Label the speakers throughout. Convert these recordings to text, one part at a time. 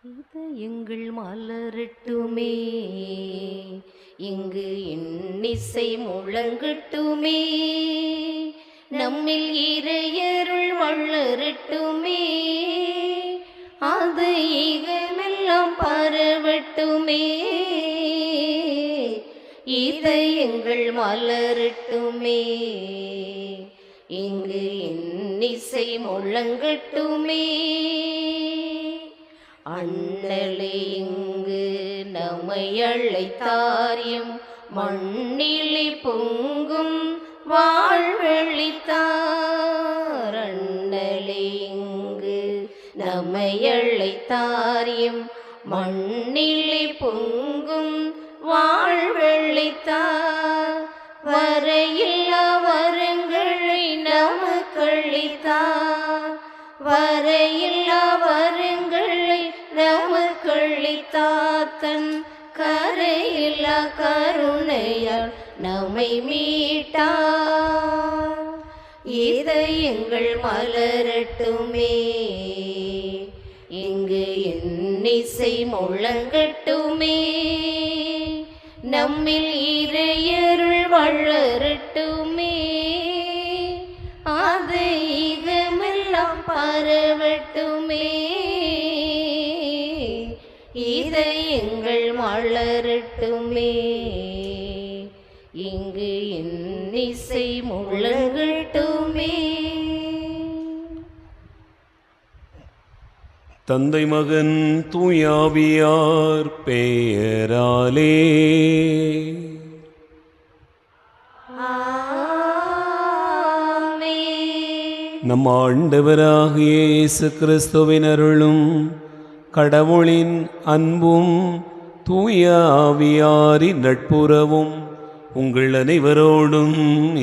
Speaker 1: இதயங்கள் மலரட்டுமே, இங்கு இன்னிசை முழங்கட்டுமே, நம்மில் இறையருள் வளரட்டுமே, அது ஈகமெல்லாம் பரவட்டுமே. இதயங்கள் மலரட்டுமே, இங்கு இன்னிசை முழங்கட்டுமே. அண்ணலே இங்கு நம்மை அழைத்தாரியம், மண்ணிலே பொங்கும் வாழ்வெளித்தார். அண்ணலே இங்கு நம்மை அழைத்தாரியம், மண்ணிலே பொங்கும் வாழ்வெளித்தார். வரையில்லா வரங்களை நமக்களித்தார், வரையில்லா வரங்களை நமக்களித்தாத்தன் கரையில்லா கருணையால் நம்மை மீட்டார். இதயங்கள் மலரட்டுமே, இங்கு இன்னிசை முழங்கட்டுமே, நம்மில் இறையருள் வளரட்டுமே, அது ஈகமெல்லாம் பரவட்டுமே. இதயங்கள் மலரட்டுமே, இங்கு இன்னிசை முழங்கட்டுமே.
Speaker 2: தந்தை மகன் தூயாவியார் பெயராலே நம் ஆண்டவராகிய இயேசு கிறிஸ்துவின் அருளும் கடவுளின் அன்பும் தூய ஆவியாரின் நட்புறவும் உங்கள் அனைவரோடும்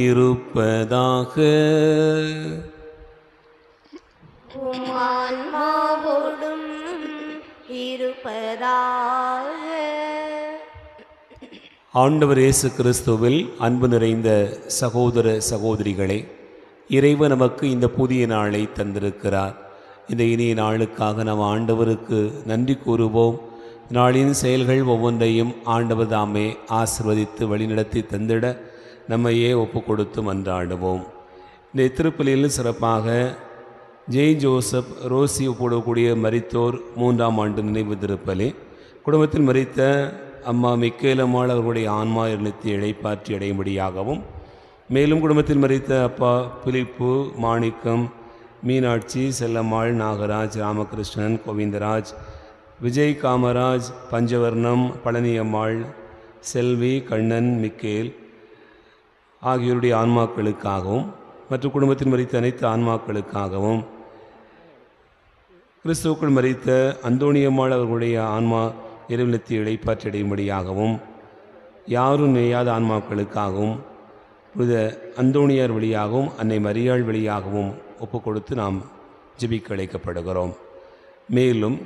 Speaker 2: இருப்பதாக.
Speaker 1: ஆன்மாவோடும் இருப்பதாக.
Speaker 2: ஆண்டவர் இயேசு கிறிஸ்துவில் அன்பு நிறைந்த சகோதர சகோதரிகளே, இறைவன் நமக்கு இந்த புதிய நாளை தந்திருக்கிறார். இந்த இனிய நாளுக்காக நாம் ஆண்டவருக்கு நன்றி கூறுவோம். நாளின் செயல்கள் ஒவ்வொன்றையும் ஆண்டவர் தாமே ஆசிர்வதித்து வழிநடத்தி தந்திட நம்மையே ஒப்பு கொடுத்து மன்றாடுவோம். இந்த திருப்பலியில் சிறப்பாக ஜெய் ஜோசப் ரோசி போடக்கூடிய மரித்தோர் 3ஆம் ஆண்டு நினைவு திருப்பலி, குடும்பத்தில் மரித்த அம்மா மிக்கேலம்மாள் அவர்களுடைய ஆன்மா நிறுத்தி இழைப்பாற்றி அடையும்படியாகவும், மேலும் குடும்பத்தில் மரித்த அப்பா பிலிப்பு, மாணிக்கம், மீனாட்சி, செல்லம்மாள், நாகராஜ், ராமகிருஷ்ணன், கோவிந்தராஜ், விஜய், காமராஜ், பஞ்சவர்ணம், பழனியம்மாள், செல்வி, கண்ணன், மிக்கேல் ஆகியோருடைய ஆன்மாக்களுக்காகவும் மற்றும் குடும்பத்தில் மரித்த அனைத்து ஆன்மாக்களுக்காகவும், கிறிஸ்துவுக்குள் மரித்த அந்தோணியம்மாள் அவர்களுடைய ஆன்மா இறைவனத்தை இழைப்பாற்றி அடையும்படியாகவும், யாரும் நெய்யாத ஆன்மாக்களுக்காகவும், புனித அந்தோணியார் வழியாகவும் அன்னை மரியாள் வழியாகவும் ஒப்பு கொடுத்து நாம் ஜெபிக்க அழைக்கப்படுகிறோம். மேலும்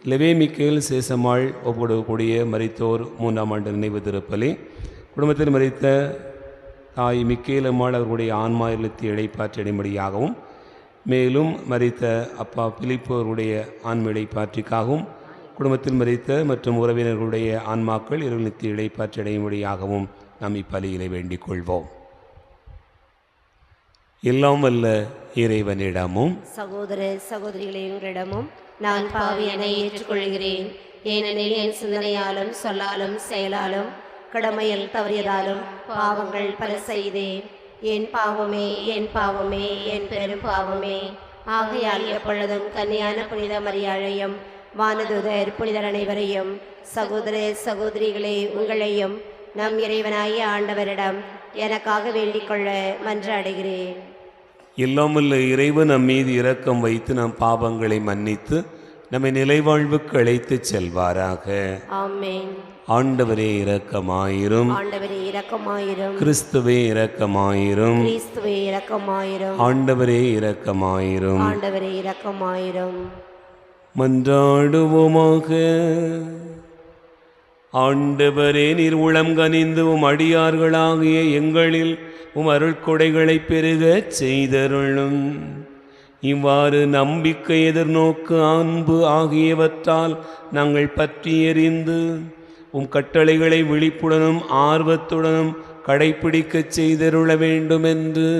Speaker 2: லெவே மிக்கேல் சேசம்மாள் ஒப்புக்கொடுக்கக்கூடிய மரித்தோர் 3ஆம் ஆண்டு நினைவு திருப்பலி, குடும்பத்தில் மரித்த தாய் மிக்கேலம்மாள் அவர்களுடைய ஆன்மா இல்லத்தை இழைப்பாற்றி அடையும்படியாகவும், மேலும் மரித்த அப்பா பிலிப்பு அவர்களுடைய ஆன்ம இழைப்பாற்றிக்காகவும், குடும்பத்தில் மரித்த மற்றும் உறவினர்களுடைய ஆன்மாக்கள் இறைவனத்தை இழைப்பாற்றி அடையும்படியாகவும் நாம் இப்பலியிலே வேண்டிக் கொள்வோம். எல்லாம் வல்ல இறைவனிடமும்
Speaker 1: சகோதர சகோதரிகளே, உங்களிடமும் நான் பாவியனை ஏற்றுக்கொள்கிறேன். ஏனெனில் என் சிந்தனையாலும் சொல்லாலும் செயலாலும் கடமையில் தவறியதாலும் பாவங்கள் பல செய்தேன். என் பாவமே, என் பாவமே, என் பெரும் பாவமே. ஆகையால் எப்பொழுதும் கன்னியான புனித மரியாளையும் வானதூதர் புனிதர் அனைவரையும், சகோதர சகோதரிகளே உங்களையும் நம் இறைவனாகிய ஆண்டவரிடம் எனக்காக வேண்டிக் கொள்ள மன்றாடுகிறேன்.
Speaker 2: எல்லாமல்ல இறைவன் நம் மீது இரக்கம் வைத்து நம் பாவங்களை மன்னித்து நம்மை நிலைவாழ்வுக்கு அழைத்து செல்வாராக.
Speaker 1: ஆமென்.
Speaker 2: ஆண்டவரே இரக்கமாயிரும்,
Speaker 1: ஆண்டவரே இரக்கமாயிரும்,
Speaker 2: கிறிஸ்துவே இரக்கமாயிரும்,
Speaker 1: கிறிஸ்துவே இரக்கமாயிரும்,
Speaker 2: ஆண்டவரே இரக்கமாயிரும்,
Speaker 1: ஆண்டவரே இரக்கமாயிரும்.
Speaker 2: மன்றாடுவோமாக. ஆண்டவரே, நீர் உளம் கனிந்து உம் அடியார்களாகிய எங்களில் உம் அருள்கொடைகளை பெருகச் செய்தருளும். இவ்வாறு நம்பிக்கை, எதிர்நோக்கு, அன்பு ஆகியவற்றால் நாங்கள் பற்றி எறிந்து உம் கட்டளைகளை விழிப்புடனும் ஆர்வத்துடனும் கடைப்பிடிக்கச் செய்தருள வேண்டுமென்று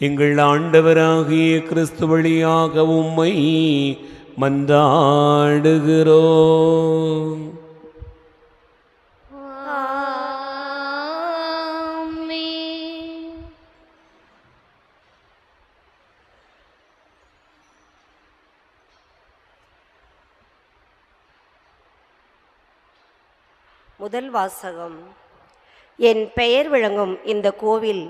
Speaker 2: எங்கள் ஆண்டவராகிய கிறிஸ்து வழியாக உம்மை மன்றாடுகிறோம்.
Speaker 1: முதல் வாசகம். என் பெயர் விளங்கும் இந்த கோவில்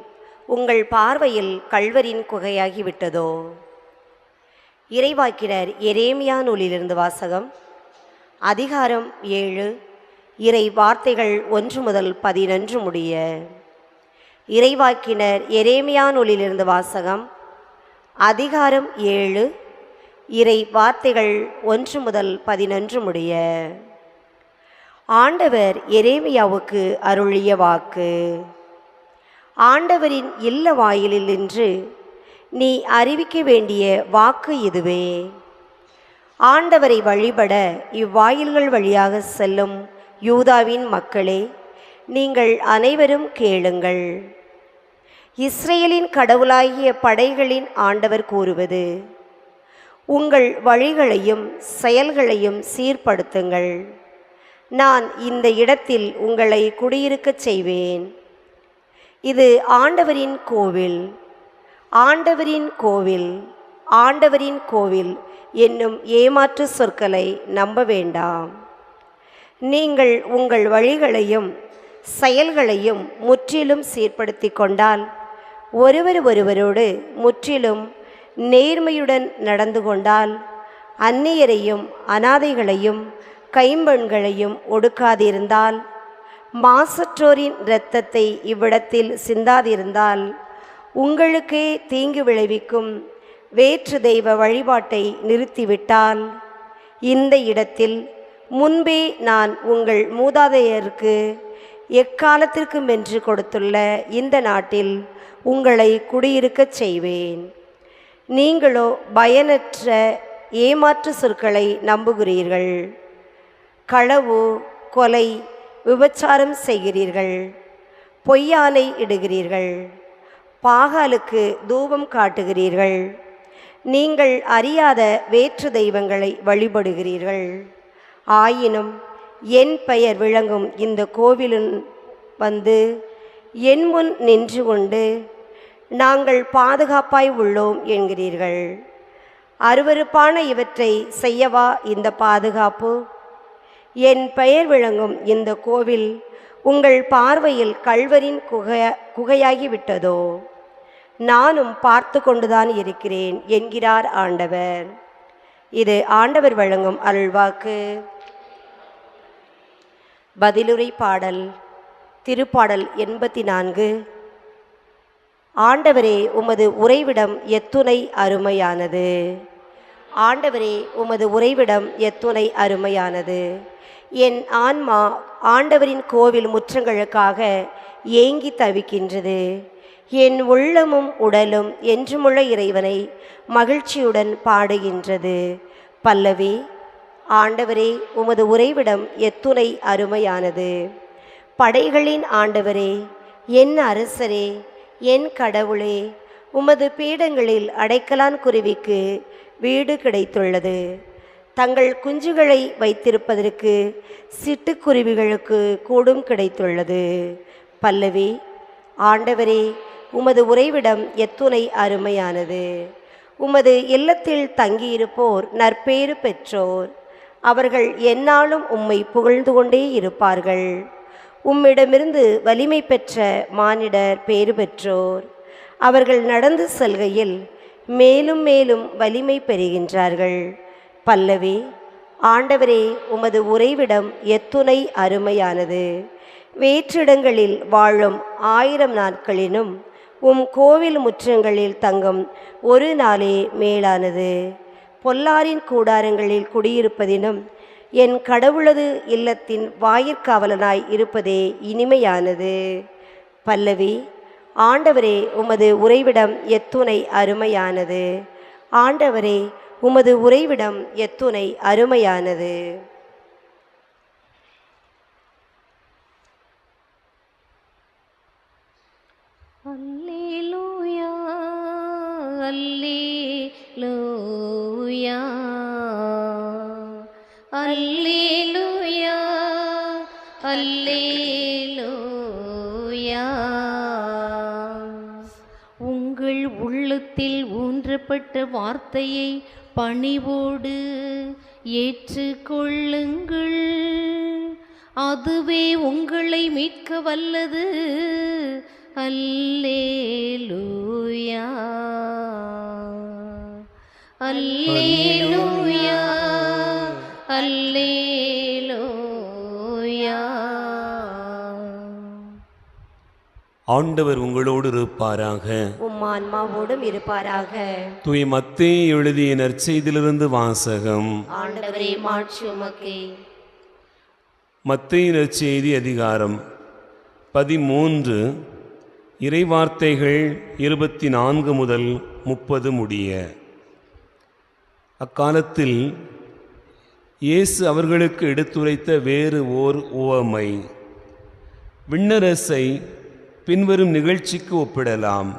Speaker 1: உங்கள் பார்வையில் கள்வரின் குகையாகிவிட்டதோ. இறைவாக்கினர் எரேமியா நூலிலிருந்து வாசகம். அதிகாரம் 7, இறை வார்த்தைகள் 1 முதல் 11 முடிய. இறைவாக்கினர் எரேமியா நூலிலிருந்து வாசகம். அதிகாரம் 7, இறை வார்த்தைகள் 1 முதல் 11 முடிய. ஆண்டவர் எரேமியாவுக்கு அருளிய வாக்கு. ஆண்டவரின் இல்ல வாயிலில் நின்று நீ அறிவிக்க வேண்டிய வாக்கு இதுவே. ஆண்டவரை வழிபட இவ்வாயில்கள் வழியாக செல்லும் யூதாவின் மக்களே, நீங்கள் அனைவரும் கேளுங்கள். இஸ்ரேலின் கடவுளாகிய படைகளின் ஆண்டவர் கூறுவது: உங்கள் வழிகளையும் செயல்களையும் சீர்படுத்துங்கள். நான் இந்த இடத்தில் உங்களை குடியிருக்கச் செய்வேன். இது ஆண்டவரின் கோவில், ஆண்டவரின் கோவில், ஆண்டவரின் கோவில் என்னும் ஏமாற்று சொற்களை நம்ப வேண்டாம். நீங்கள் உங்கள் வழிகளையும் செயல்களையும் முற்றிலும் சீர்படுத்தி கொண்டால், ஒருவரோடு முற்றிலும் நேர்மையுடன் நடந்து கொண்டால், அந்நியரையும் அனாதைகளையும் கைம்பெண்களையும் ஒடுக்காதிருந்தால், மாசற்றோரின் இரத்தத்தை இவ்விடத்தில் சிந்தாதிருந்தால், உங்களுக்கே தீங்கு விளைவிக்கும் வேற்று தெய்வ வழிபாட்டை நிறுத்திவிட்டால், இந்த இடத்தில் முன்பே நான் உங்கள் மூதாதையருக்கு எக்காலத்திற்கும் வென்று கொடுத்துள்ள இந்த நாட்டில் உங்களை குடியிருக்கச் செய்வேன். நீங்களோ பயனற்ற ஏமாற்று சொற்களை நம்புகிறீர்கள். களவு, கொலை, விபச்சாரம் செய்கிறீர்கள். பொய்யானை இடுகிறீர்கள். பாகாலுக்கு தூபம் காட்டுகிறீர்கள். நீங்கள் அறியாத வேற்று தெய்வங்களை வழிபடுகிறீர்கள். ஆயினும் என் பெயர் விளங்கும் இந்த கோவிலில் வந்து என் முன் நின்று கொண்டு நாங்கள் பாதுகாப்பாய் உள்ளோம் என்கிறீர்கள். அருவருப்பான இவற்றை செய்யவா இந்த பாதுகாப்பு? என் பெயர் விளங்கும் இந்த கோவில் உங்கள் பார்வையில் கள்வரின் குகையாகிவிட்டதோ. நானும் பார்த்து கொண்டுதான் இருக்கிறேன் என்கிறார் ஆண்டவர். இது ஆண்டவர் வழங்கும் அருள்வாக்கு. பதிலுரை பாடல். திருப்பாடல் 84. ஆண்டவரே, உமது உறைவிடம் எத்துணை அருமையானது. ஆண்டவரே, உமது உறைவிடம் எத்துணை அருமையானது. என் ஆன்மா ஆண்டவரின் கோவில் முற்றங்களுக்காக ஏங்கி தவிக்கின்றது. என் உள்ளமும் உடலும் என்றுமுள்ள இறைவனை மகிழ்ச்சியுடன் பாடுகின்றது. பல்லவி. ஆண்டவரே, உமது உறைவிடம் எத்துணை அருமையானது. படைகளின் ஆண்டவரே, என் அரசரே, என் கடவுளே, உமது பீடங்களில் அடைக்கலான் குருவிக்கு வீடு கிடைத்துள்ளது. தங்கள் குஞ்சுகளை வைத்திருப்பதற்கு சிட்டுக்குருவிகளுக்கு கூடும் கிடைத்துள்ளது. பல்லவி. ஆண்டவரே, உமது உறைவிடம் எத்துணை அருமையானது. உமது இல்லத்தில் தங்கியிருப்போர் நற்பேறு பெற்றோர். அவர்கள் எந்நாளும் உம்மை புகழ்ந்து கொண்டே இருப்பார்கள். உம்மிடமிருந்து வலிமை பெற்ற மானிடர் பேறு பெற்றோர். அவர்கள் நடந்து செல்கையில் மேலும் மேலும் வலிமை பெறுகின்றார்கள். பல்லவி. ஆண்டவரே, உமது உறைவிடம் எத்துணை அருமையானது. வேற்றிடங்களில் வாழும் 1000 நாட்களினும் உம் கோவில் முற்றங்களில் தங்கும் ஒரு நாளே மேலானது. பொல்லாரின் கூடாரங்களில் குடியிருப்பதினும் என் கடவுளது இல்லத்தின் வாயிற்காவலனாய் இருப்பதே இனிமையானது. பல்லவி. ஆண்டவரே, உமது உறைவிடம் எத்துணை அருமையானது. ஆண்டவரே, உமது உறைவிடம் எத்துணை அருமையானது.
Speaker 3: அல்லேலூயா, அல்லேலூயா, அல்லேலூயா, அல்லேலூயா. உங்கள் உள்ளத்தில் ஊன்றப்பட்ட வார்த்தையை பணிவோடு ஏற்றுக்கொள்ளுங்கள். அதுவே உங்களை மீட்க வல்லது. அல்லேலூயா, அல்லேலூயா, அல்லேலூயா.
Speaker 2: ஆண்டவர் உங்களோடு இருப்பாராக.
Speaker 1: உம் ஆன்மாவோடும் இருப்பாராக.
Speaker 2: தூய மத்தேயு எழுதிய நற்செய்தியிலிருந்து வாசகம்.
Speaker 1: ஆண்டவரே, மாட்சி உமக்கே.
Speaker 2: மத்தேயு நற்செய்தி அதிகாரம் 13 இறைவார்த்தைகள் 24 முதல் 30 முடிய. அக்காலத்தில் இயேசு அவர்களுக்கு எடுத்துரைத்த வேறு ஓர் உவமை. விண்ணரசை பின்வரும் நிகழ்ச்சிக்கு ஒப்பிடலாம்.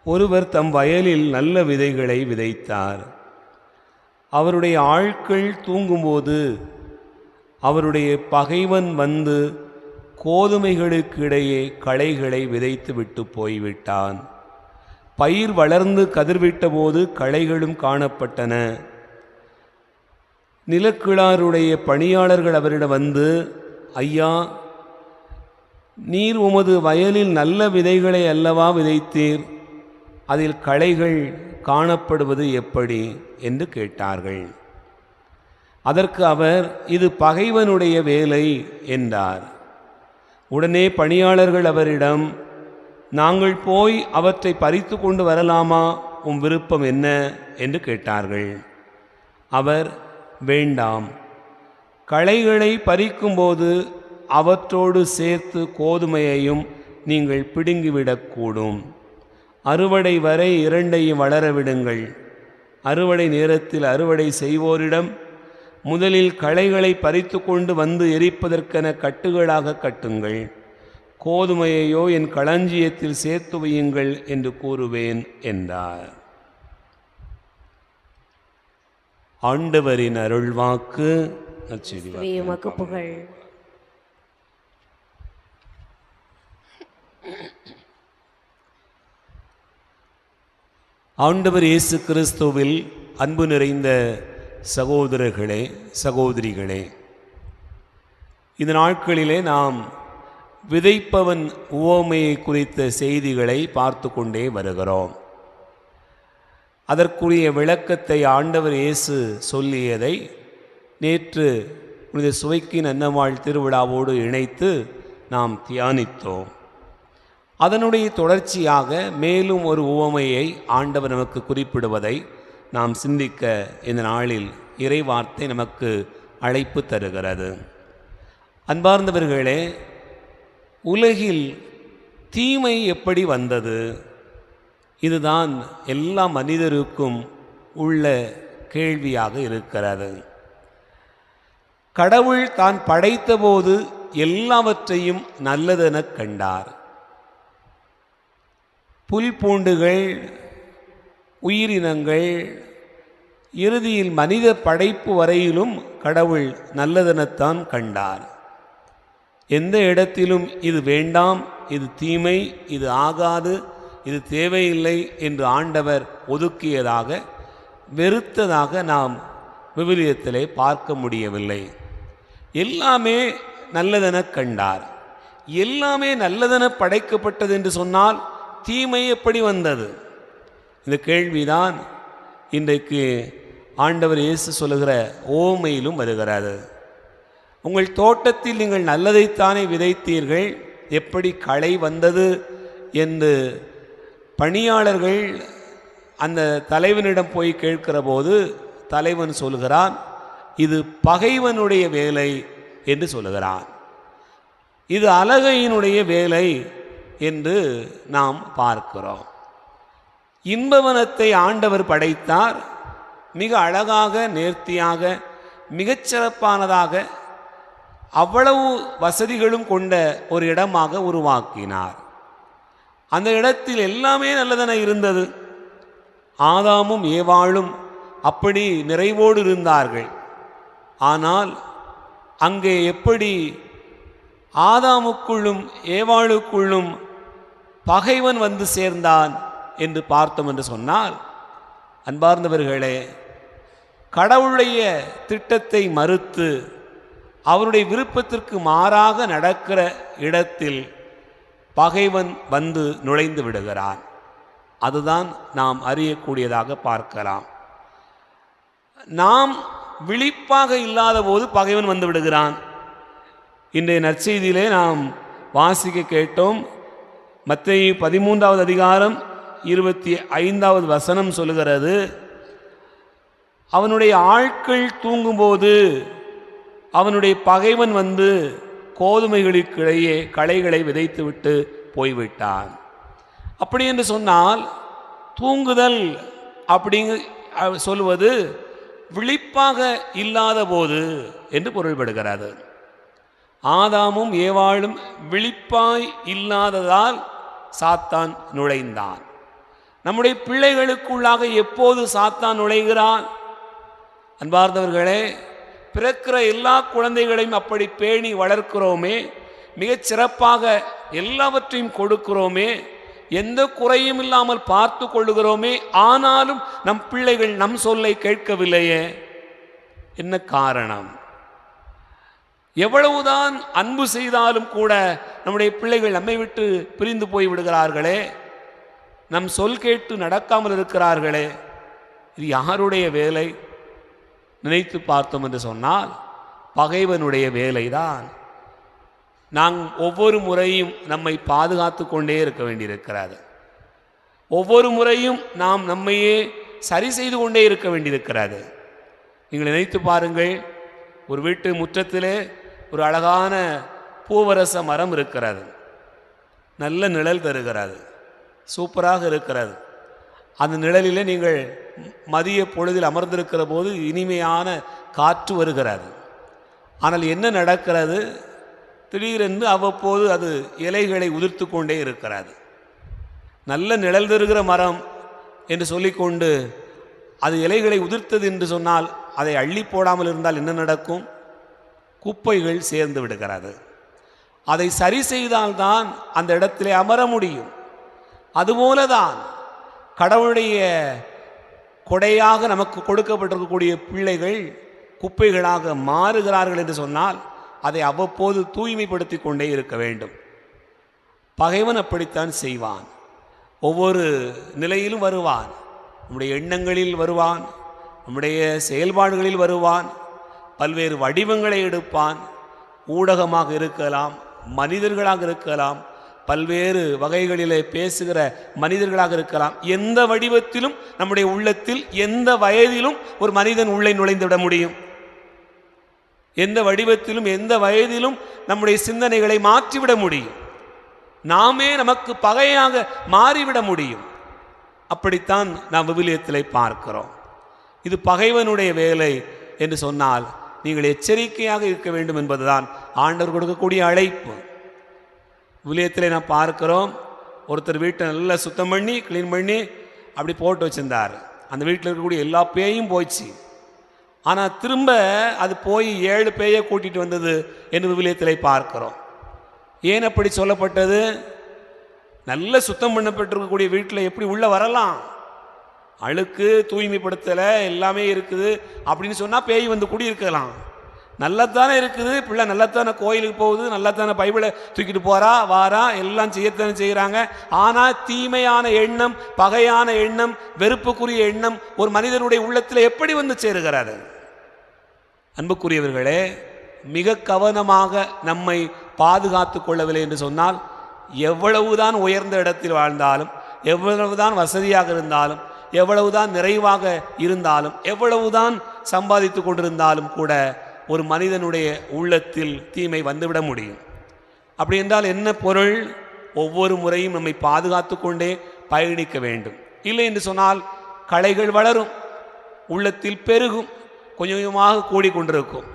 Speaker 2: ஒருவர் தம் வயலில் நல்ல விதைகளை விதைத்தார். அவருடைய ஆட்கள் தூங்கும்போது அவருடைய பகைவன் வந்து கோதுமைகளுக்கு இடையே களைகளை விதைத்து விட்டு போய்விட்டான். பயிர் வளர்ந்து கதிர்விட்ட போது களைகளும் காணப்பட்டன. நிலக்கிழாருடைய பணியாளர்கள் அவரிடம் வந்து, ஐயா, நீர் உமது வயலில் நல்ல விதைகளை அல்லவா விதைத்தீர், அதில் களைகள் காணப்படுவது எப்படி என்று கேட்டார்கள். அதற்கு அவர், இது பகைவனுடைய வேலை என்றார். உடனே பணியாளர்கள் அவரிடம், நாங்கள் போய் அவற்றை பறித்து கொண்டு வரலாமா, உம் விருப்பம் என்ன என்று கேட்டார்கள். அவர், வேண்டாம், களைகளை பறிக்கும்போது அவற்றோடு சேர்த்து கோதுமையையும் நீங்கள் பிடுங்கிவிடக்கூடும். அறுவடை வரை இரண்டையும் வளர விடுங்கள். அறுவடை நேரத்தில் அறுவடை செய்வோரிடம், முதலில் களைகளை பறித்து கொண்டு வந்து எரிப்பதற்கென கட்டுகளாக கட்டுங்கள், கோதுமையையோ என் களஞ்சியத்தில் சேர்த்து வையுங்கள் என்று கூறுவேன் என்றார். ஆண்டவரின் அருள்வாக்கு.
Speaker 1: உமக்கு புகழ்.
Speaker 2: ஆண்டவர் இயேசு கிறிஸ்துவில் அன்பு நிறைந்த சகோதரர்களே, சகோதரிகளே, இந்த நாட்களிலே நாம் விதைப்பவன் உவமையை குறித்த செய்திகளை பார்த்து கொண்டே வருகிறோம். அதற்குரிய விளக்கத்தை ஆண்டவர் இயேசு சொல்லியதை நேற்று புனித சுவைக்கின் அன்னவாழ் திருவிழாவோடு இணைத்து நாம் தியானித்தோம். அதனுடைய தொடர்ச்சியாக மேலும் ஒரு உவமையை ஆண்டவர் நமக்கு குறிப்பிடுவதை நாம் சிந்திக்க இந்த நாளில் இறைவார்த்தை நமக்கு அழைப்பு தருகிறது. அன்பார்ந்தவர்களே, உலகில் தீமை எப்படி வந்தது? இதுதான் எல்லா மனிதருக்கும் உள்ள கேள்வியாக இருக்கிறது. கடவுள் தான் படைத்தபோது எல்லாவற்றையும் நல்லதெனக் கண்டார். புல் பூண்டுகள், உயிரினங்கள், இறுதியில் மனித படைப்பு வரையிலும் கடவுள் நல்லதெனத்தான் கண்டார். எந்த இடத்திலும் இது வேண்டாம், இது தீமை, இது ஆகாது, இது தேவையில்லை என்று ஆண்டவர் ஒதுக்கியதாக, வெறுத்ததாக நாம் விவிலியத்திலே பார்க்க முடியவில்லை. எல்லாமே நல்லதெனக் கண்டார். எல்லாமே நல்லதென படைக்கப்பட்டது என்று சொன்னால் தீமை எப்படி வந்தது? இந்த கேள்விதான் இன்றைக்கு ஆண்டவர் இயேசு சொல்லுகிற ஓமையிலும் வருகிறது. உங்கள் தோட்டத்தில் நீங்கள் நல்லதைத்தானே விதைத்தீர்கள், எப்படி களை வந்தது என்று பணியாளர்கள் அந்த தலைவனிடம் போய் கேட்கிற போது தலைவன் சொல்கிறான், இது பகைவனுடைய வேலை என்று சொல்லுகிறான். இது அலகையினுடைய வேலை என்று நாம் பார்க்கிறோம். இன்பவனத்தை ஆண்டவர் படைத்தார். மிக அழகாக, நேர்த்தியாக, மிகச்சிறப்பானதாக, அவ்வளவு வசதிகளும் கொண்ட ஒரு இடமாக உருவாக்கினார். அந்த இடத்தில் எல்லாமே நல்லதென இருந்தது. ஆதாமும் ஏவாளும் அப்படி நிறைவோடு இருந்தார்கள். ஆனால் அங்கே எப்படி ஆதாமுக்குள்ளும் ஏவாளுக்குள்ளும் பகைவன் வந்து சேர்ந்தான் என்று பார்த்தோம் என்று சொன்னால், அன்பார்ந்தவர்களே, கடவுளுடைய திட்டத்தை மறுத்து அவருடைய விருப்பத்திற்கு மாறாக நடக்கிற இடத்தில் பகைவன் வந்து நுழைந்து விடுகிறான். அதுதான் நாம் அறியக்கூடியதாக பார்க்கலாம். நாம் விழிப்பாக இல்லாத போது பகைவன் வந்து விடுகிறான். இன்றைய நற்செய்தியிலே நாம் வாசிக்க கேட்டோம். மத்தேயு 13வது அதிகாரம் 25வது வசனம் சொல்லுகிறது, அவனுடைய ஆட்கள் தூங்கும்போது அவனுடைய பகைவன் வந்து கோதுமைகளுக்கிடையே களைகளை விதைத்துவிட்டு போய்விட்டான். அப்படி என்று சொன்னால் தூங்குதல் அப்படிங்க சொல்வது விழிப்பாக இல்லாத போது என்று பொருள்படுகிறது. ஆதாமும் ஏவாளும் விழிப்பாய் இல்லாததால் சாத்தான் நுழைந்தான். நம்முடைய பிள்ளைகளுக்குள்ளாக எப்போது சாத்தான் நுழைகிறான்? அன்பார்ந்தவர்களே, பிறக்கிற எல்லா குழந்தைகளையும் அப்படி பேணி வளர்க்கிறோமே, மிகச் சிறப்பாக எல்லாவற்றையும் கொடுக்கிறோமே, எந்த குறையும் இல்லாமல் பார்த்து கொள்ளுகிறோமே. ஆனாலும் நம் பிள்ளைகள் நம் சொல்லை கேட்கவில்லையே. என்ன காரணம்? எவ்வளவுதான் அன்பு செய்தாலும் கூட நம்முடைய பிள்ளைகள் நம்மை விட்டு பிரிந்து போய் விடுகிறார்களே, நம் சொல் கேட்டு நடக்காமல் இருக்கிறார்களே. இது யாருடைய வேலை? நினைத்து பார்த்தோம் என்று சொன்னால் பகைவனுடைய வேலைதான். நாம் ஒவ்வொரு முறையும் நம்மை பாதுகாத்து கொண்டே இருக்க வேண்டியிருக்கிறது. ஒவ்வொரு முறையும் நாம் நம்மையே சரி செய்து கொண்டே இருக்க வேண்டியிருக்கிறது. நீங்கள் நினைத்து பாருங்கள், ஒரு வீட்டு முற்றத்திலே ஒரு அழகான பூவரச மரம் இருக்கிறது. நல்ல நிழல் தருகிறது, சூப்பராக இருக்கிறது. அந்த நிழலிலே நீங்கள் மதிய பொழுதில் அமர்ந்திருக்கிற போது இனிமையான காற்று வருகிறது. ஆனால் என்ன நடக்கிறது? திடீரென்று அவ்வப்போது அது இலைகளை உதிர்த்து கொண்டே இருக்கிறது. நல்ல நிழல் தருகிற மரம் என்று சொல்லிக்கொண்டு அது இலைகளை உதிர்த்தது என்று சொன்னால் அதை அள்ளி போடாமல் இருந்தால் என்ன நடக்கும்? குப்பைகள் சேர்ந்து விடுகிறது. அதை சரி செய்தால்தான் அந்த இடத்திலே அமர முடியும். அதுபோலதான் கடவுளுடைய கொடையாக நமக்கு கொடுக்கப்பட்டிருக்கக்கூடிய பிள்ளைகள் குப்பைகளாக மாறுகிறார்கள் என்று சொன்னால் அதை அவ்வப்போது தூய்மைப்படுத்தி கொண்டே இருக்க வேண்டும். பகைவன் அப்படித்தான் செய்வான். ஒவ்வொரு நிலையிலும் வருவான். நம்முடைய எண்ணங்களில் வருவான், நம்முடைய செயல்பாடுகளில் வருவான், பல்வேறு வடிவங்களை எடுப்பான். ஊடகமாக இருக்கலாம், மனிதர்களாக இருக்கலாம், பல்வேறு வகைகளிலே பேசுகிற மனிதர்களாக இருக்கலாம். எந்த வடிவத்திலும் நம்முடைய உள்ளத்தில் எந்த வயதிலும் ஒரு மனிதன் உள்ளே நுழைந்து விட முடியும். எந்த வடிவத்திலும் எந்த வயதிலும் நம்முடைய சிந்தனைகளை மாற்றிவிட முடியும். நாமே நமக்கு பகையாக மாறிவிட முடியும். அப்படித்தான் நாம் விவிலியத்திலே பார்க்கிறோம். இது பகைவனுடைய வேலை என்று சொன்னால் நீங்கள் எச்சரிக்கையாக இருக்க வேண்டும் என்பதுதான் ஆண்டவர் கொடுக்கக்கூடிய அழைப்பு. விவிலியத்திலே நாம் பார்க்கிறோம், ஒருத்தர் வீட்டை நல்லா சுத்தம் பண்ணி கிளீன் பண்ணி அப்படி போட்டு வச்சிருந்தார். அந்த வீட்டில் இருக்கக்கூடிய எல்லா பேயும் போயிடுச்சு. ஆனால் திரும்ப அது போய் 7 பேயை கூட்டிகிட்டு வந்தது என்று விவிலியத்திலே பார்க்கிறோம். ஏன் அப்படி சொல்லப்பட்டது? நல்ல சுத்தம் பண்ணப்பட்டிருக்கக்கூடிய வீட்டில் எப்படி உள்ள வரலாம்? அழுக்கு, தூய்மைப்படுத்தலை எல்லாமே இருக்குது அப்படின்னு சொன்னால் பேய் வந்து குடியிருக்கலாம். நல்லத்தானே இருக்குது, பிள்ளை நல்லத்தானே கோயிலுக்கு போகுது, நல்லத்தானே பைபிளை தூக்கிட்டு போகிறா வாரா, எல்லாம் செய்யத்தானே செய்கிறாங்க. ஆனால் தீமையான எண்ணம், பகையான எண்ணம், வெறுப்புக்குரிய எண்ணம் ஒரு மனிதனுடைய உள்ளத்தில் எப்படி வந்து சேருகிறது? அன்புக்குரியவர்களே, மிக கவனமாக நம்மை பாதுகாத்து கொள்ளவில்லை என்று சொன்னால் எவ்வளவுதான் உயர்ந்த இடத்தில் வாழ்ந்தாலும், எவ்வளவுதான் வசதியாக இருந்தாலும், எவ்வளவுதான் நிறைவாக இருந்தாலும், எவ்வளவுதான் சம்பாதித்து கொண்டிருந்தாலும் கூட ஒரு மனிதனுடைய உள்ளத்தில் தீமை வந்துவிட முடியும். அப்படி என்றால் என்ன பொருள்? ஒவ்வொரு முறையும் நம்மை பாதுகாத்து கொண்டே பயணிக்க வேண்டும். இல்லை என்று சொன்னால் களைகள் வளரும், உள்ளத்தில் பெருகும், கொஞ்சம் கொஞ்சமாக கூடிக்கொண்டிருக்கும்.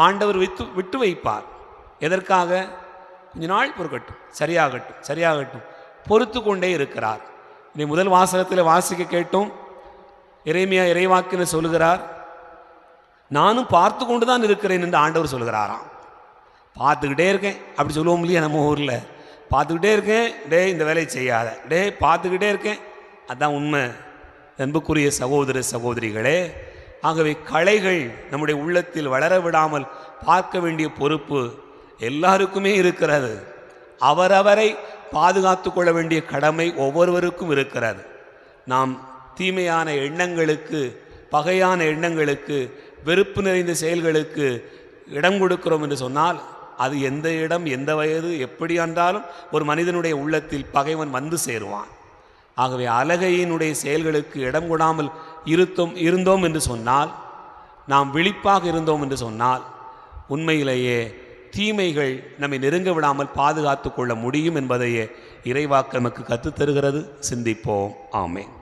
Speaker 2: ஆண்டவர் விட்டு வைப்பார். எதற்காக? கொஞ்ச நாள் பொறுக்கட்டும், சரியாகட்டும் பொறுத்து கொண்டே இருக்கிறார். இதை முதல் வாசகத்தில் வாசிக்க கேட்டோம். எரேமியா இறைவாக்கினர் சொல்லுகிறார், நானும் பார்த்து கொண்டு தான் இருக்கிறேன் என்று ஆண்டவர் சொல்கிறாராம். பார்த்துக்கிட்டே இருக்கேன் அப்படி சொல்லுவோம் இல்லையா நம்ம ஊரில்? பார்த்துக்கிட்டே இருக்கேன், டே இந்த வேலையை செய்யாத, டே பார்த்துக்கிட்டே இருக்கேன். அதுதான் உண்மை. அன்புக்குரிய சகோதர சகோதரிகளே, ஆகவே களைகள் நம்முடைய உள்ளத்தில் வளர விடாமல் பார்க்க வேண்டிய பொறுப்பு எல்லாருக்குமே இருக்கிறது. அவரவரை பாதுகாத்து கொள்ள வேண்டிய கடமை ஒவ்வொருவருக்கும் இருக்கிறது. நாம் தீமையான எண்ணங்களுக்கு, பகையான எண்ணங்களுக்கு, வெறுப்பு நிறைந்த செயல்களுக்கு இடம் கொடுக்கிறோம் என்று சொன்னால் அது எந்த இடம், எந்த வயது, எப்படி என்றாலும் ஒரு மனிதனுடைய உள்ளத்தில் பகைவன் வந்து சேருவான். ஆகவே அலகையினுடைய செயல்களுக்கு இடம் கொடாமல் இருந்தோம் என்று சொன்னால், நாம் விழிப்பாக இருந்தோம் என்று சொன்னால், உண்மையிலேயே தீமைகள் நம்மை நெருங்க விடாமல் பாதுகாத்து கொள்ள முடியும் என்பதையே இறைவாக்கு நமக்கு கற்றுத்தருகிறது. சிந்திப்போம். ஆமென்.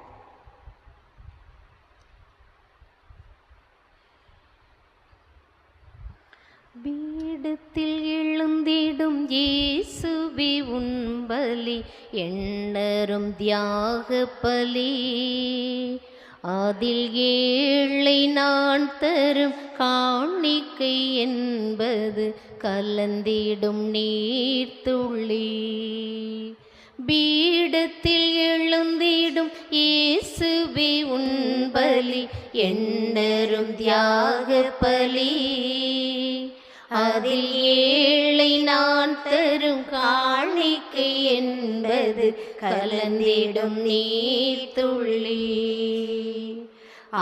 Speaker 3: பீடத்தில் எழுந்திடும் இயேசுவே உன் பலி, எண்ணரும் தியாக பலி. அதில் ஏழை நான் தரும் காணிக்கை என்பது கலந்திடும் நீர்த்துளி. பீடத்தில் எழுந்திடும் இயேசுவே உன் பலி, எண்ணரும் தியாக பலி. அதில் ஏழை நான் தரும் காணிக்கை என்பது கலந்திடும் நீர்த்துளி.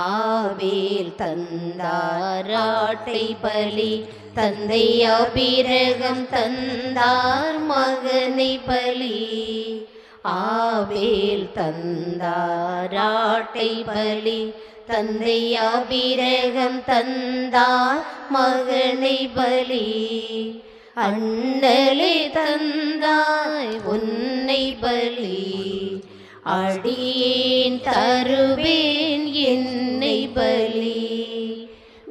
Speaker 3: ஆபேல் தந்தார் ஆட்டை பலி, தந்தை ஆபிரகாம் தந்தார் மகனை பலி. ஆபேல் தந்தார் ஆட்டை பலி, தந்தை ஆபிரகாம் தந்தார் மகனை பலி. அண்ணலே தந்தாய் உன்னை பலி, அடியேன் தருவேன் என்னை பலி.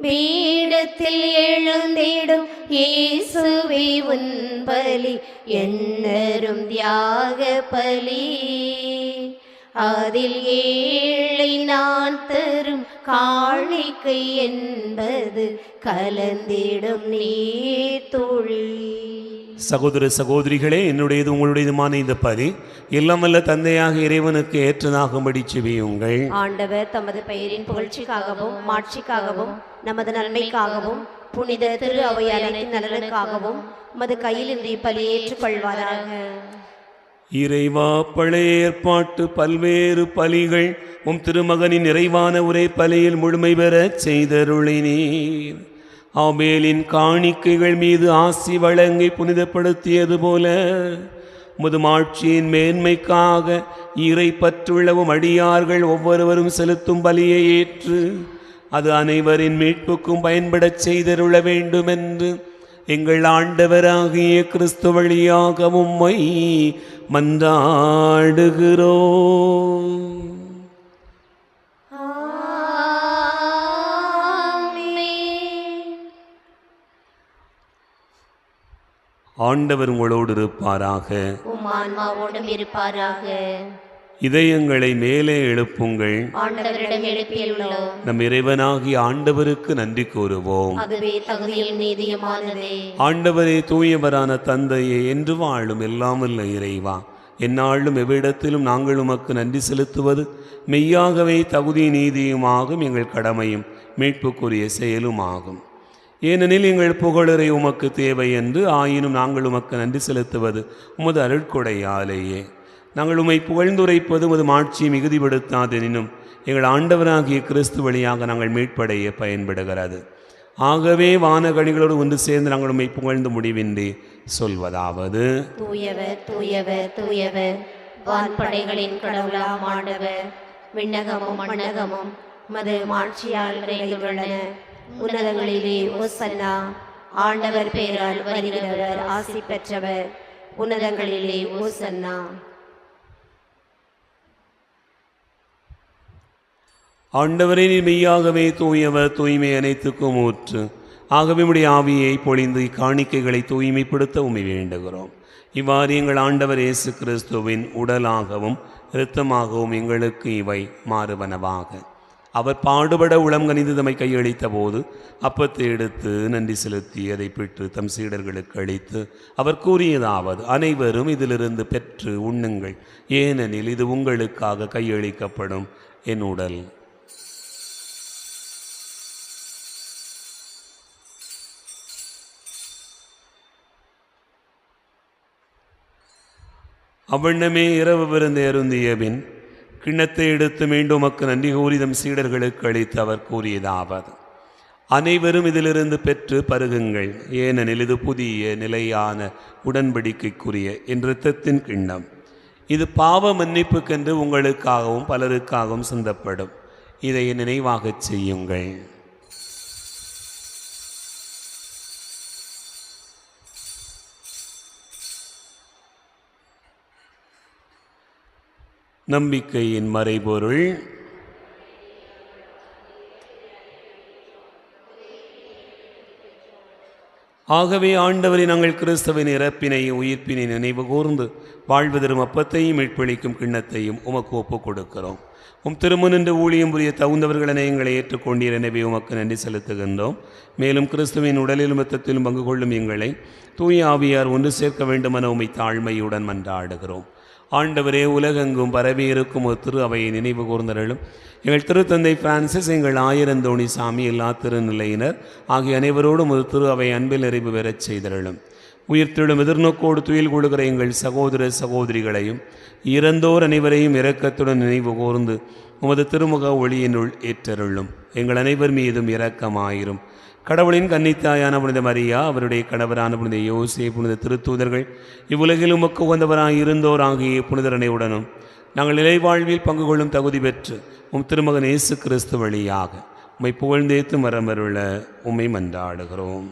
Speaker 3: பீடத்தில் எழுந்திடும் இயேசுவே உன் பலி, எண்ணரும் தியாக பலி. அதில் ஏழை நான் தரும் காணிக்கை என்பது கலந்திடும் நீர்த்துளி.
Speaker 2: சகோதர சகோதரிகளே, என்னுடையது உங்களுடையதுமான இந்த பலி எல்லாம் வல்ல தந்தையாக இறைவனுக்கு ஏற்றதாகும்படி செபியுங்கள்.
Speaker 1: ஆண்டவர் தமது பெயரின் புகழ்ச்சிக்காகவும் மாட்சிக்காகவும் நமது நன்மைக்காகவும் புனித திரு அவை அனைத்தின் நலனுக்காகவும் மது கையில் இன்றி பலி ஏற்றுக்கொள்வாராக.
Speaker 2: இறைவா, பழைய ஏற்பாட்டு பல்வேறு பலிகள் உம் திருமகனின் நிறைவான ஒரே பலியில் முழுமை பெறச் செய்தருளினீர். ஆபேலின் காணிக்கைகள் மீது ஆசி வழங்கி புனிதப்படுத்தியது போல முதுமாட்சியின் மேன்மைக்காக இறை பற்றுள்ளவும் அடியார்கள் ஒவ்வொருவரும் செலுத்தும் பலியை ஏற்று அது அனைவரின் மீட்புக்கும் பயன்படச் செய்தருள வேண்டுமென்று எங்கள் ஆண்டவராகிய கிறிஸ்து வழியாக உம்மை மன்றாடுகிறோம். ஆண்டவர் உங்களோடு இருப்பாராக,
Speaker 3: உம் ஆன்மாவோடும் இருப்பாராக.
Speaker 2: இதயங்களை மேலே எழுப்புங்கள்.
Speaker 3: ஆண்டவரிடம் எழுப்பியுள்ளோம்.
Speaker 2: நம் இறைவனாகிய ஆண்டவருக்கு நன்றி கூறுவோம்.
Speaker 3: அதுவே தகுதியும் நீதியுமானதே.
Speaker 2: ஆண்டவரே, தூயவரான தந்தையே, என்று வாழும் எல்லாம் வல்ல இறைவா, எந்நாளும் எவ்விடத்திலும் நாங்கள் உமக்கு நன்றி செலுத்துவது மெய்யாகவே தகுதி நீதியுமாகும், எங்கள் கடமையும் மீட்புக்குரிய செயலுமாகும். ஏனெனில் எங்கள் புகழரை உமக்கு தேவை என்று, ஆயினும் நாங்கள் உமக்கு நன்றி செலுத்துவது உமது அருட்கொடையாலேயே. நாங்கள் உம்மை புகழ்ந்துரைப்பது உமது மாட்சியை மிகுதிப்படுத்தாதெனினும் எங்கள் ஆண்டவராகிய கிறிஸ்து வழியாக நாங்கள் மீட்படைய பயன்படுகிறது. ஆகவே வானகணிகளோடு ஒன்று சேர்ந்து நாங்கள் உம்மை புகழ்ந்து முடிவின்றி சொல்வதாவது:
Speaker 3: தூயவர் தூயவர் தூயவர், வான்படைகளின் கடவுளாம் ஆண்டவர். விண்ணகமும் மண்ணகமும் மது மாட்சியால் நிறைந்துள்ளன. உன்னதங்களிலே ஓசன்னா. ஆண்டவர் பேரால் வருகிறவர் ஆசி பெற்றவர். உன்னதங்களிலே ஓசன்னா.
Speaker 2: ஆண்டவரே, நீர் மெய்யாகவே தூயவர், தூய்மை அனைத்துக்கும் ஊற்று. ஆகவே உம்முடைய ஆவியை பொழிந்து இக்காணிக்கைகளை தூய்மைப்படுத்த உம்மை வேண்டுகிறோம். இவ்வாறு எங்கள் ஆண்டவர் இயேசு கிறிஸ்துவின் உடலாகவும் இரத்தமாகவும் எங்களுக்கு இவை மாறுவனவாக. அவர் பாடுபட உளம் கனிந்து தம்மை கையளித்த போது அப்பத்தை எடுத்து நன்றி செலுத்தி அதை பெற்று தம் சீடர்களுக்கு அளித்து அவர் கூறியதாவது: அனைவரும் இதிலிருந்து பெற்று உண்ணுங்கள், ஏனெனில் இது உங்களுக்காக கையளிக்கப்படும் என் உடல். அவ்வண்ணமே இரவு விருந்து அருந்திய பின் கிண்ணத்தை எடுத்து மீண்டும் உமக்கு நன்றி கூறி தம் சீடர்களுக்கு அளித்து அவர் கூறியதாவது: அனைவரும் இதிலிருந்து பெற்று பருகுங்கள், ஏனெனில் இது புதிய நிலையான உடன்படிக்கைக்குரிய என் இரத்தத்தின் கிண்ணம். இது பாவ மன்னிப்புக்கென்று உங்களுக்காகவும் பலருக்காகவும் சிந்தப்படும். இதை நினைவாகச் செய்யுங்கள். நம்பிக்கையின் மறைபொருள். ஆகவே ஆண்டவரை நாங்கள் கிறிஸ்துவின் இறப்பினை உயிர்ப்பினை நினைவு கூர்ந்து வாழ்வு தரும் அப்பத்தையும் மீட்பளிக்கும் கிண்ணத்தையும் உமக்கு ஒப்புக் கொடுக்கிறோம். திருமுனின்று ஊழியம் புரிய தகுந்தவர்களென எங்களை ஏற்றுக்கொண்டீர். எனவே உமக்கு நன்றி செலுத்துகின்றோம். மேலும் கிறிஸ்துவின் உடலிலும் இரத்தத்திலும் பங்கு கொள்ளும் எங்களை தூய ஆவியார் ஒன்று சேர்க்க வேண்டுமென உம்மை தாழ்மையுடன் மன்றாடுகிறோம். ஆண்டவரே, உலகெங்கும் பரவி இருக்கும் ஒரு திரு அவையை நினைவு கூர்ந்தருளும். எங்கள் திருத்தந்தை பிரான்சிஸ், எங்கள் ஆயிரந்தோணி சாமி, எல்லா திருநிலையினர் ஆகிய அனைவரோடும் ஒரு திரு அவை அன்பில் நிறைவு பெறச் செய்தருளும். உயிர்த்தெழும் எதிர்நோக்கோடு துயில் கொள்கிற எங்கள் சகோதர சகோதரிகளையும் இறந்தோர் அனைவரையும் இரக்கத்துடன் நினைவு கூர்ந்து உமது திருமுக ஒளியினுள் ஏற்றருளும். எங்கள் அனைவர் மீதும் இரக்கமாயிரும். கடவுளின் கன்னித்தாயான புனித மரியா, அவருடைய கணவரான புனித யோசே, புனித திருத்தூதர்கள், இவ்வுலகில் உமக்கு உகந்தவராய் இருந்தோர் ஆகிய புனிதர் அனைவருடனும் நாங்கள் நிலைவாழ்வில் பங்கு கொள்ளும் தகுதி பெற்று திருமகன் இயேசு கிறிஸ்து வழியாக உம்மை புகழ்ந்தேத்து மரமருள உம்மை மன்றாடுகிறோம்.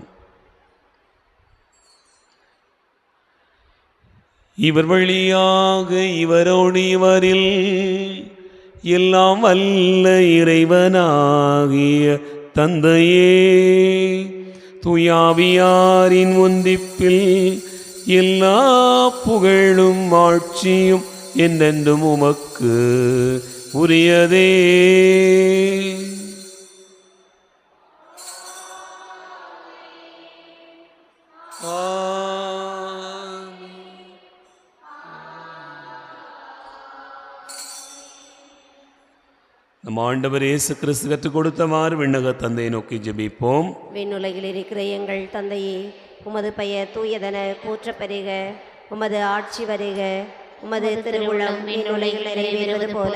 Speaker 2: இவர் வழியாக இவரோடு இவரில் எல்லாம் வல்ல இறைவனாகிய தந்தையே, தூயாவியாரின் ஒன்றிப்பில் எல்லா புகழும் ஆட்சியும் என்றென்றும் உமக்கு உரியதே. நம் ஆண்டவர் இயேசு கிறிஸ்து கற்றுக் கொடுத்தமாறு விண்ணக தந்தையை நோக்கி ஜெபிப்போம்.
Speaker 1: விண்ணுலகில் இருக்கிற எங்கள் தந்தையே, உமது பெயர் தூயதென போற்றப் பெறுக. உமது ஆட்சி வருக. உமது திருவுளம் விண்ணுலகில் நிறைவேறுவது போல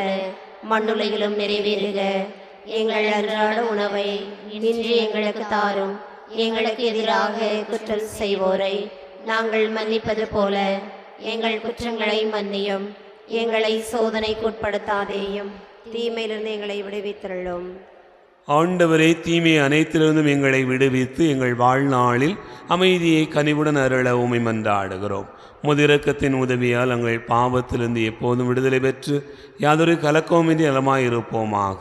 Speaker 1: மண்ணுலகிலும் நிறைவேறுக. எங்கள் அன்றாட உணவை இன்று எங்களுக்கு தாரும். எங்களுக்கு எதிராக குற்றம் செய்வோரை நாங்கள் மன்னிப்பது போல எங்கள் குற்றங்களை மன்னியும். எங்களை சோதனைக்குட்படுத்தாதேயும், தீமையிலிருந்து எங்களை விடுவித்தருளும்.
Speaker 2: ஆண்டவரே, தீமை அனைத்திலிருந்தும் எங்களை விடுவித்து எங்கள் வாழ்நாளில் அமைதியை கனிவுடன் அருள உம்மை மன்றாடுகிறோம். முதிரக்கத்தின் உதவியால் எங்கள் பாவத்திலிருந்து எப்போதும் விடுதலை பெற்று யாதொரு கலக்கவுமின்றி நலமாயிருப்போமாக.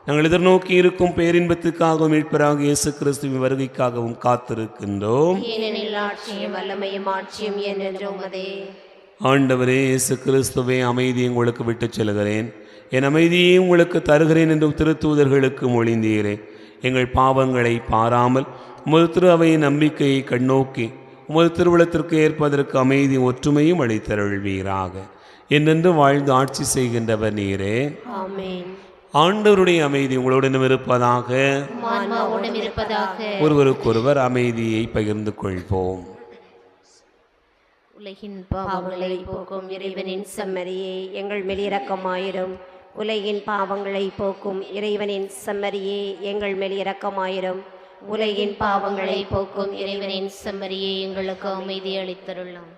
Speaker 2: நாங்கள் எதிர்நோக்கி இருக்கும் பேரின்பத்துக்காகவும் மீட்பராக இயேசு கிறிஸ்துவின் வருகைக்காகவும் காத்திருக்கின்றோம்.
Speaker 1: ஏனெனில் ஆட்சியும் வல்லமையும் ஆட்சியும் என்றென்றும் உமதே.
Speaker 2: ஆண்டவரே இயேசு கிறிஸ்துவே, அமைதியை உங்களுக்கு விட்டுச் செல்கிறேன், என் அமைதியை உங்களுக்கு தருகிறேன் என்றும் திருத்தூதர்களுக்கு மொழிந்தீரே. எங்கள் பாவங்களை பாராமல் உமது திரு அவையின் நம்பிக்கையை கண்ணோக்கி உமது திருவுளத்திற்கு ஏற்பதற்கு அமைதி ஒற்றுமையும் அளித்தருள்வீராக. என்றென்று வாழ்ந்து ஆட்சி செய்கின்றவர் நீரே.
Speaker 1: ஆமென்.
Speaker 2: ஆண்டவருடைய அமைதி உங்களுடன் இருப்பதாக. ஒருவருக்கொருவர் அமைதியை பகிர்ந்து கொள்வோம்.
Speaker 3: உலகின்
Speaker 1: பாவங்களை போக்கும் இறைவனின் செம்மறியே, எங்கள் மேல் இரக்கமாயிரும். உலகின் பாவங்களை போக்கும் இறைவனின் செம்மறியே, எங்கள் மேல் இரக்கமாயிரும்.
Speaker 3: உலகின் பாவங்களை போக்கும் இறைவனின் செம்மறியே, எங்களுக்கு அமைதி அளித்தருளும்.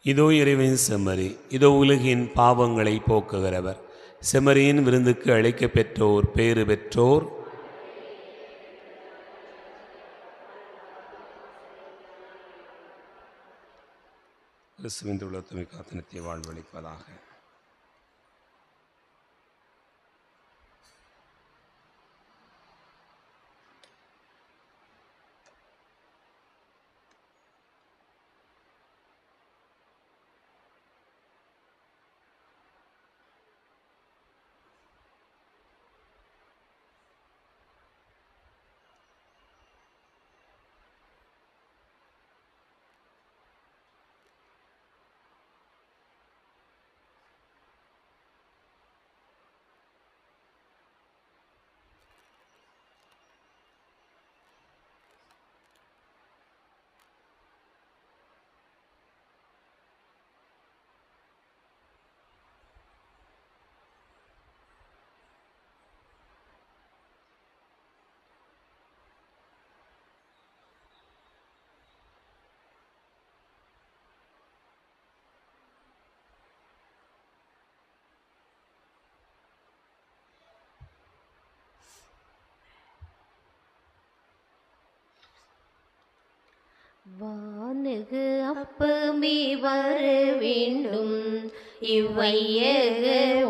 Speaker 2: இதோ இறைவன் செம்மறி, இதோ உலகின் பாவங்களை போக்குகிறவர். செம்மறியின் விருந்துக்கு அழைக்க பெற்றோர் பேறு பெற்றோர். கிறிஸ்துவின் உள்ளத்துமை காத்து நித்திய வாழ்வளிப்பதாக.
Speaker 3: வானுகு அப்பமே வர வேண்டும், இவ்வையக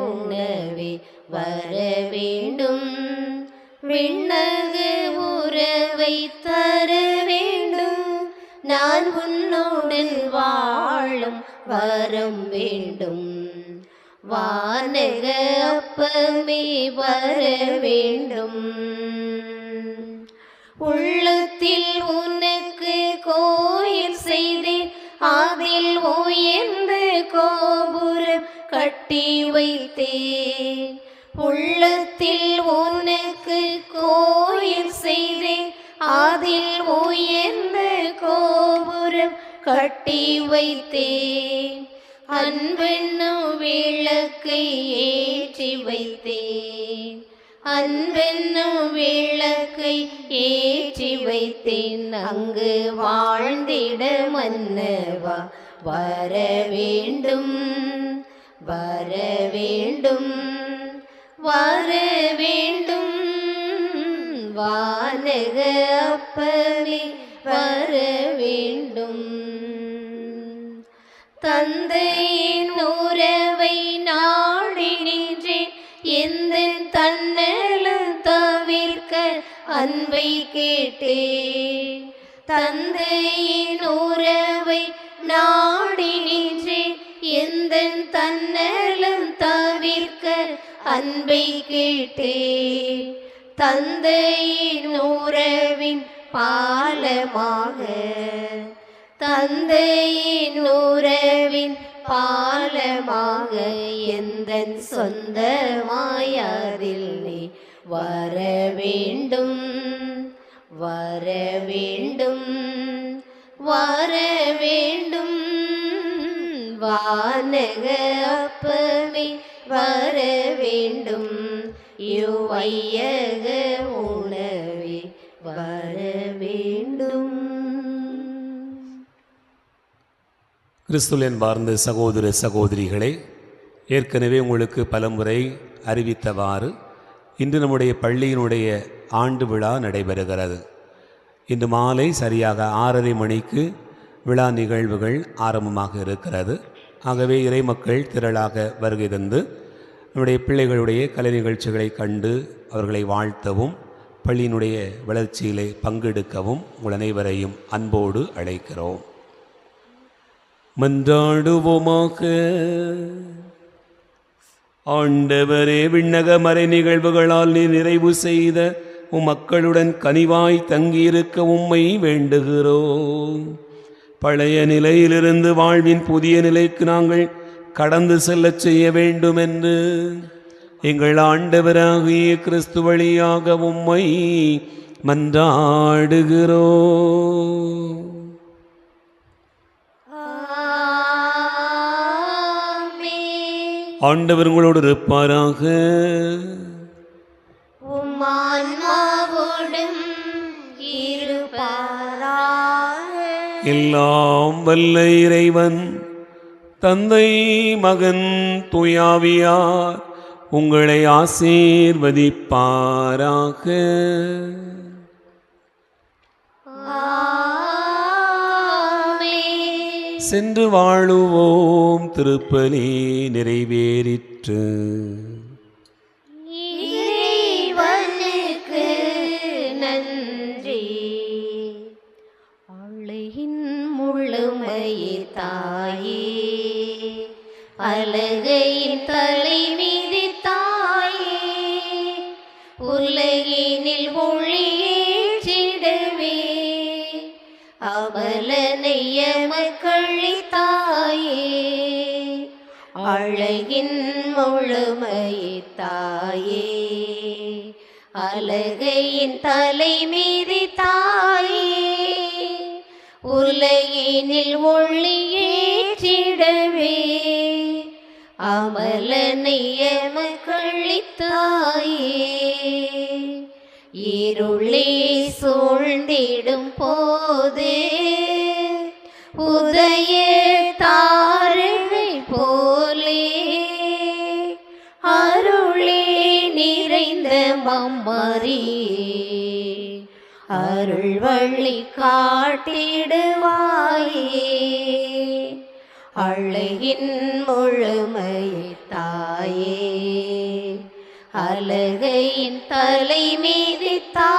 Speaker 3: உணவே வர வேண்டும். விண்ணகு உறவை தர வேண்டும், நான் உன்னுடன் வாழும் வரம் வேண்டும். வானக அப்பமே வர வேண்டும். உள்ளத்தில் உனக்கு கோயில் செய்தேன், அதில் உயர்ந்த கோபுரம் கட்டி வைத்தேன். உள்ளத்தில் உனக்கு கோயில் செய்தேன், அதில் உயர்ந்த கோபுரம் கட்டி வைத்தேன். அன்பென்னும் விளக்கை ஏற்றி வைத்தேன், அன்பென்னும் விளக்கை ஏற்றி வைத்தேன். அங்கு வாழ்ந்திட மன்னவா வர வேண்டும், வர வேண்டும், வர வேண்டும். வானக அப்பமே வர வேண்டும். தந்தையின் உறவை நாடி நின்றேன், எந்த தன்னலம் தவிர்க்க அன்பை கேட்டேன். தந்தையின் உறவை நாடி நின்றேன், எந்த தன்னலம் தவிர்க்க அன்பை கேட்டேன். தந்தையின் உறவின் பாலமாக, தந்தையின் உறவின் பாலமாக எந்தன் சொந்தமாயதில் நீ வர வேண்டும், வர வேண்டும், வர வேண்டும். வானக அப்பமே வர வேண்டும், இவ்வையக உணவே வர வேண்டும்.
Speaker 2: கிறிஸ்துவின் பார்ந்த சகோதர சகோதரிகளே, ஏற்கனவே உங்களுக்கு பலமுறை அறிவித்தவாறு இன்று நம்முடைய பள்ளியினுடைய ஆண்டு விழா நடைபெறுகிறது. இன்று மாலை சரியாக 6:30 மணிக்கு விழா நிகழ்வுகள் ஆரம்பமாக இருக்கிறது. ஆகவே இறைமக்கள் திரளாக வருகை தந்து நம்முடைய பிள்ளைகளுடைய கலை நிகழ்ச்சிகளை கண்டு அவர்களை வாழ்த்தவும் பள்ளியினுடைய வளர்ச்சியிலே பங்கெடுக்கவும் உங்கள் அனைவரையும் அன்போடு அழைக்கிறோம். மன்றாடுவோமாக. ஆண்டவரே, விண்ணக மறை நிகழ்வுகளால் நீ நிறைவு செய்த உம் மக்களுடன் கனிவாய் தங்கியிருக்க உம்மை வேண்டுகிறோம். பழைய நிலையிலிருந்து வாழ்வின் புதிய நிலைக்கு நாங்கள் கடந்து செல்லச் செய்ய வேண்டும் என்று எங்கள் ஆண்டவராகிய கிறிஸ்து வழியாக உம்மை மன்றாடுகிறோம். ஆண்டவர் உங்களோடு இருப்பாராக.
Speaker 1: இருப்பாராக.
Speaker 2: எல்லாம் வல்ல இறைவன் தந்தை மகன் தூயாவியார் உங்களை ஆசீர்வதிப்பாராக. சென்று வாழுவோம். திருப்பலி நிறைவேறிற்று.
Speaker 3: இறைவனுக்கு நன்றி. அழகின் முழுமையே தாயே, அழகையின் தலைவிதி தாயே, உலகினில் ஒளியேற்றிடவே அவலனை எமக்களி தாயே, அழகின் முழுமையே தாயே, அழகையின் தலைமீதி தாயே, உலகினில் ஒளியேற்றிடவே அமலனை எமக்களி தாயே, இருளே சூழ்ந்திடும் போது உதய தாரகை போலே அருளே நிறைந்த மம்மரியே, அருள் வழி காட்டிடுவாயே, அழகின் முழுமையே தாயே, அழகையின் தலைமீதி தாயே,